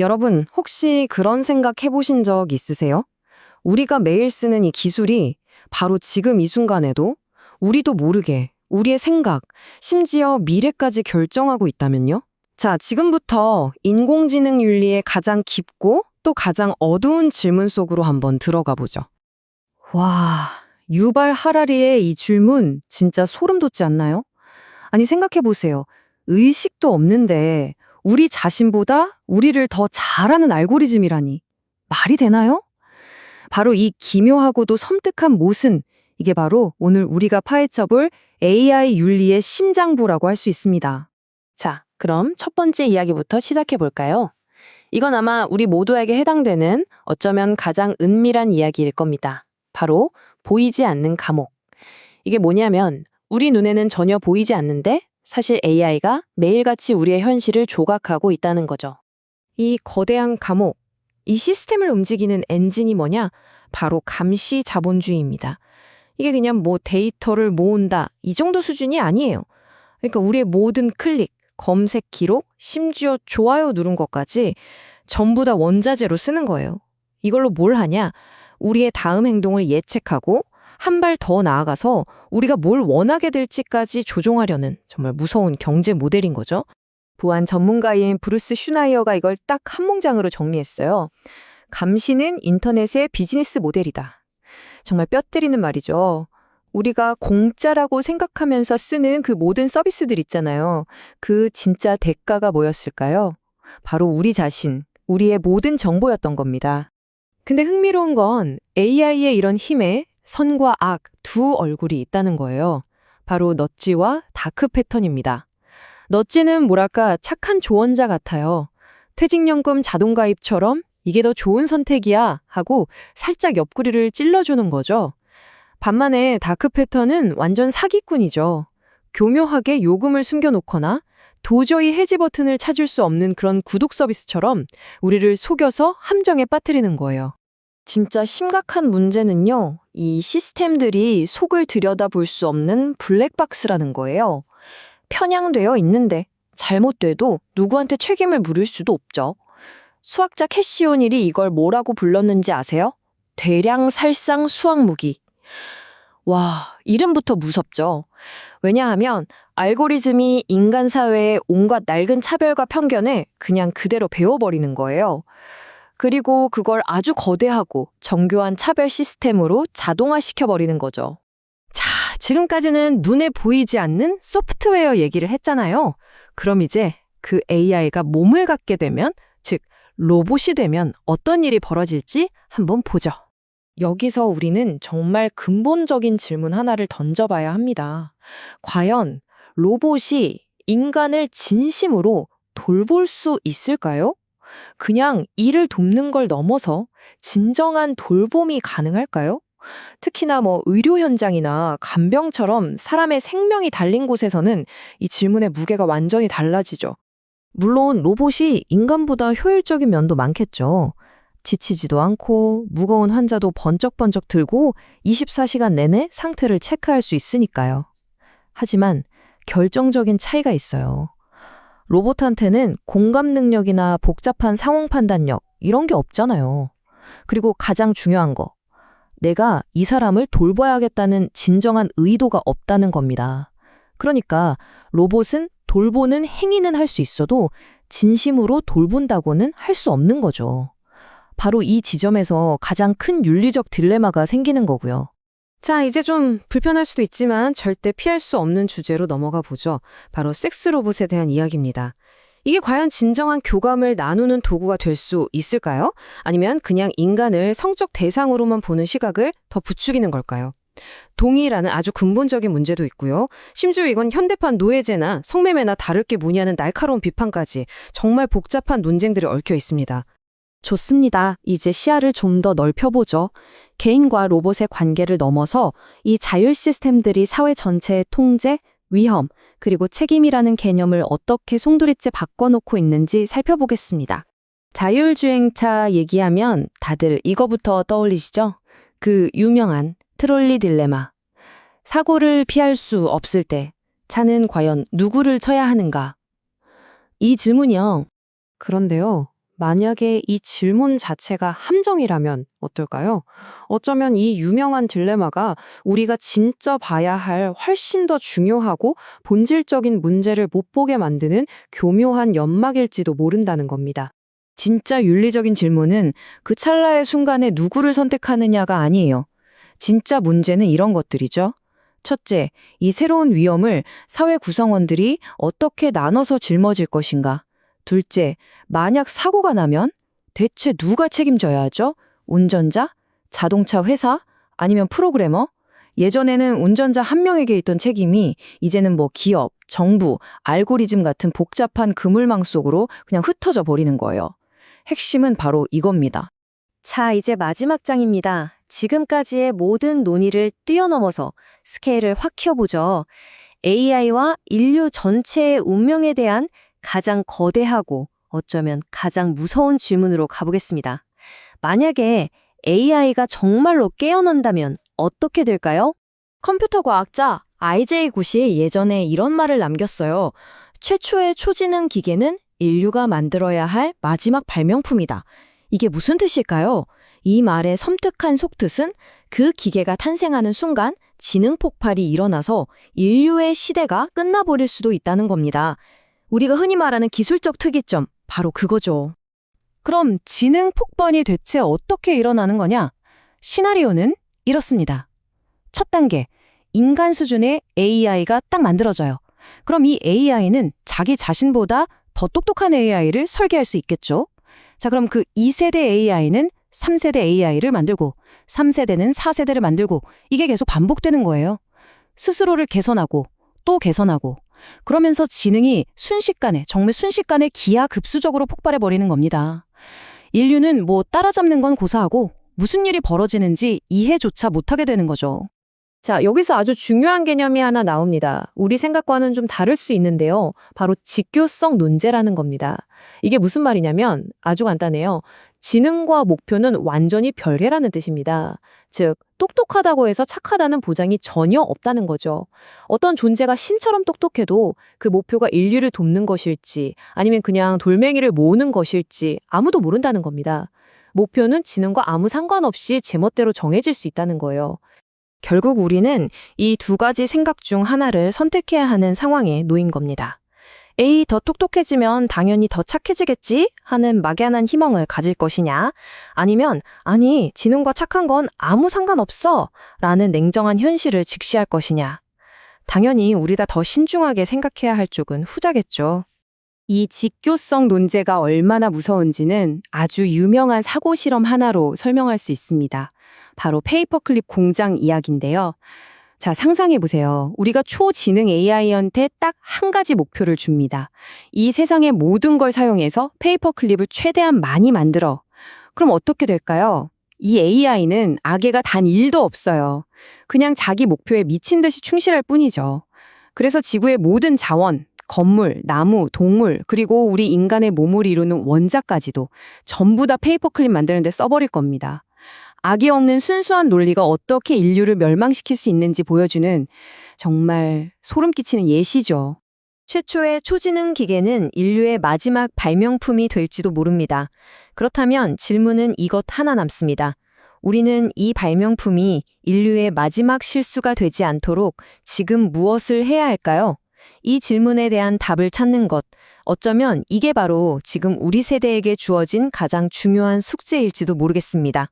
여러분, 혹시 그런 생각 해보신 적 있으세요? 우리가 매일 쓰는 이 기술이 바로 지금 이 순간에도 우리도 모르게 우리의 생각, 심지어 미래까지 결정하고 있다면요? 자, 지금부터 인공지능 윤리의 가장 깊고 또 가장 어두운 질문 속으로 한번 들어가 보죠. 와, 유발 하라리의 이 질문 진짜 소름 돋지 않나요? 아니, 생각해 보세요. 의식도 없는데 우리 자신보다 우리를 더 잘하는 알고리즘이라니. 말이 되나요? 바로 이 기묘하고도 섬뜩한 모순, 이게 바로 오늘 우리가 파헤쳐볼 AI 윤리의 심장부라고 할 수 있습니다. 자, 그럼 첫 번째 이야기부터 시작해 볼까요? 이건 아마 우리 모두에게 해당되는 어쩌면 가장 은밀한 이야기일 겁니다. 바로 보이지 않는 감옥. 이게 뭐냐면 우리 눈에는 전혀 보이지 않는데 사실 AI가 매일같이 우리의 현실을 조각하고 있다는 거죠. 이 거대한 감옥, 이 시스템을 움직이는 엔진이 뭐냐? 바로 감시 자본주의입니다. 이게 그냥 뭐 데이터를 모은다, 이 정도 수준이 아니에요. 그러니까 우리의 모든 클릭, 검색 기록, 심지어 좋아요 누른 것까지 전부 다 원자재로 쓰는 거예요. 이걸로 뭘 하냐? 우리의 다음 행동을 예측하고 한 발 더 나아가서 우리가 뭘 원하게 될지까지 조종하려는 정말 무서운 경제 모델인 거죠. 보안 전문가인 브루스 슈나이어가 이걸 딱 한 문장으로 정리했어요. 감시는 인터넷의 비즈니스 모델이다. 정말 뼈 때리는 말이죠. 우리가 공짜라고 생각하면서 쓰는 그 모든 서비스들 있잖아요. 그 진짜 대가가 뭐였을까요? 바로 우리 자신, 우리의 모든 정보였던 겁니다. 근데 흥미로운 건 AI의 이런 힘에 선과 악 두 얼굴이 있다는 거예요. 바로 넛지와 다크 패턴입니다. 넛지는 뭐랄까 착한 조언자 같아요. 퇴직연금 자동가입처럼 이게 더 좋은 선택이야 하고 살짝 옆구리를 찔러주는 거죠. 반면에 다크 패턴은 완전 사기꾼이죠. 교묘하게 요금을 숨겨놓거나 도저히 해지 버튼을 찾을 수 없는 그런 구독 서비스처럼 우리를 속여서 함정에 빠뜨리는 거예요. 진짜 심각한 문제는요, 이 시스템들이 속을 들여다볼 수 없는 블랙박스라는 거예요. 편향되어 있는데 잘못돼도 누구한테 책임을 물을 수도 없죠. 수학자 캐시 오닐이 이걸 뭐라고 불렀는지 아세요? 대량살상 수학무기. 와, 이름부터 무섭죠. 왜냐하면 알고리즘이 인간 사회의 온갖 낡은 차별과 편견을 그냥 그대로 배워버리는 거예요. 그리고 그걸 아주 거대하고 정교한 차별 시스템으로 자동화시켜버리는 거죠. 자, 지금까지는 눈에 보이지 않는 소프트웨어 얘기를 했잖아요. 그럼 이제 그 AI가 몸을 갖게 되면, 즉 로봇이 되면 어떤 일이 벌어질지 한번 보죠. 여기서 우리는 정말 근본적인 질문 하나를 던져봐야 합니다. 과연 로봇이 인간을 진심으로 돌볼 수 있을까요? 그냥 일을 돕는 걸 넘어서 진정한 돌봄이 가능할까요? 특히나 뭐 의료 현장이나 간병처럼 사람의 생명이 달린 곳에서는 이 질문의 무게가 완전히 달라지죠. 물론 로봇이 인간보다 효율적인 면도 많겠죠. 지치지도 않고 무거운 환자도 번쩍번쩍 들고 24시간 내내 상태를 체크할 수 있으니까요. 하지만 결정적인 차이가 있어요. 로봇한테는 공감 능력이나 복잡한 상황 판단력 이런 게 없잖아요. 그리고 가장 중요한 거, 내가 이 사람을 돌봐야겠다는 진정한 의도가 없다는 겁니다. 그러니까 로봇은 돌보는 행위는 할 수 있어도 진심으로 돌본다고는 할 수 없는 거죠. 바로 이 지점에서 가장 큰 윤리적 딜레마가 생기는 거고요. 자, 이제 좀 불편할 수도 있지만 절대 피할 수 없는 주제로 넘어가 보죠. 바로 섹스 로봇에 대한 이야기입니다. 이게 과연 진정한 교감을 나누는 도구가 될 수 있을까요? 아니면 그냥 인간을 성적 대상으로만 보는 시각을 더 부추기는 걸까요? 동의라는 아주 근본적인 문제도 있고요. 심지어 이건 현대판 노예제나 성매매나 다를 게 뭐냐는 날카로운 비판까지 정말 복잡한 논쟁들이 얽혀 있습니다. 좋습니다. 이제 시야를 좀 더 넓혀보죠. 개인과 로봇의 관계를 넘어서 이 자율 시스템들이 사회 전체의 통제, 위험, 그리고 책임이라는 개념을 어떻게 송두리째 바꿔놓고 있는지 살펴보겠습니다. 자율주행차 얘기하면 다들 이거부터 떠올리시죠? 그 유명한 트롤리 딜레마. 사고를 피할 수 없을 때 차는 과연 누구를 쳐야 하는가? 이 질문이요. 그런데요. 만약에 이 질문 자체가 함정이라면 어떨까요? 어쩌면 이 유명한 딜레마가 우리가 진짜 봐야 할 훨씬 더 중요하고 본질적인 문제를 못 보게 만드는 교묘한 연막일지도 모른다는 겁니다. 진짜 윤리적인 질문은 그 찰나의 순간에 누구를 선택하느냐가 아니에요. 진짜 문제는 이런 것들이죠. 첫째, 이 새로운 위험을 사회 구성원들이 어떻게 나눠서 짊어질 것인가. 둘째, 만약 사고가 나면 대체 누가 책임져야 하죠? 운전자? 자동차 회사? 아니면 프로그래머? 예전에는 운전자 한 명에게 있던 책임이 이제는 뭐 기업, 정부, 알고리즘 같은 복잡한 그물망 속으로 그냥 흩어져 버리는 거예요. 핵심은 바로 이겁니다. 자, 이제 마지막 장입니다. 지금까지의 모든 논의를 뛰어넘어서 스케일을 확 켜보죠. AI와 인류 전체의 운명에 대한 가장 거대하고 어쩌면 가장 무서운 질문으로 가보겠습니다. 만약에 AI가 정말로 깨어난다면 어떻게 될까요? 컴퓨터 과학자 I.J. 굿이 예전에 이런 말을 남겼어요. 최초의 초지능 기계는 인류가 만들어야 할 마지막 발명품이다. 이게 무슨 뜻일까요? 이 말의 섬뜩한 속뜻은 그 기계가 탄생하는 순간 지능 폭발이 일어나서 인류의 시대가 끝나버릴 수도 있다는 겁니다. 우리가 흔히 말하는 기술적 특이점, 바로 그거죠. 그럼 지능 폭발이 대체 어떻게 일어나는 거냐? 시나리오는 이렇습니다. 첫 단계, 인간 수준의 AI가 딱 만들어져요. 그럼 이 AI는 자기 자신보다 더 똑똑한 AI를 설계할 수 있겠죠? 자, 그럼 그 2세대 AI는 3세대 AI를 만들고 3세대는 4세대를 만들고 이게 계속 반복되는 거예요. 스스로를 개선하고 또 개선하고 그러면서 지능이 정말 순식간에 기하급수적으로 폭발해버리는 겁니다. 인류는 뭐 따라잡는 건 고사하고 무슨 일이 벌어지는지 이해조차 못하게 되는 거죠. 자, 여기서 아주 중요한 개념이 하나 나옵니다. 우리 생각과는 좀 다를 수 있는데요. 바로 직교성 논제라는 겁니다. 이게 무슨 말이냐면 아주 간단해요. 지능과 목표는 완전히 별개라는 뜻입니다. 즉, 똑똑하다고 해서 착하다는 보장이 전혀 없다는 거죠. 어떤 존재가 신처럼 똑똑해도 그 목표가 인류를 돕는 것일지 아니면 그냥 돌멩이를 모으는 것일지 아무도 모른다는 겁니다. 목표는 지능과 아무 상관없이 제멋대로 정해질 수 있다는 거예요. 결국 우리는 이 두 가지 생각 중 하나를 선택해야 하는 상황에 놓인 겁니다. A 더 똑똑해지면 당연히 더 착해지겠지 하는 막연한 희망을 가질 것이냐, 아니면 아니 지능과 착한 건 아무 상관없어 라는 냉정한 현실을 직시할 것이냐. 당연히 우리가 더 신중하게 생각해야 할 쪽은 후자겠죠. 이 직교성 논제가 얼마나 무서운지는 아주 유명한 사고 실험 하나로 설명할 수 있습니다. 바로 페이퍼클립 공장 이야기인데요. 자, 상상해보세요. 우리가 초지능 AI한테 딱 한 가지 목표를 줍니다. 이 세상의 모든 걸 사용해서 페이퍼클립을 최대한 많이 만들어. 그럼 어떻게 될까요? 이 AI는 악의가 단 1도 없어요. 그냥 자기 목표에 미친 듯이 충실할 뿐이죠. 그래서 지구의 모든 자원, 건물, 나무, 동물, 그리고 우리 인간의 몸을 이루는 원자까지도 전부 다 페이퍼클립 만드는 데 써버릴 겁니다. 악이 없는 순수한 논리가 어떻게 인류를 멸망시킬 수 있는지 보여주는 정말 소름 끼치는 예시죠. 최초의 초지능 기계는 인류의 마지막 발명품이 될지도 모릅니다. 그렇다면 질문은 이것 하나 남습니다. 우리는 이 발명품이 인류의 마지막 실수가 되지 않도록 지금 무엇을 해야 할까요? 이 질문에 대한 답을 찾는 것, 어쩌면 이게 바로 지금 우리 세대에게 주어진 가장 중요한 숙제일지도 모르겠습니다.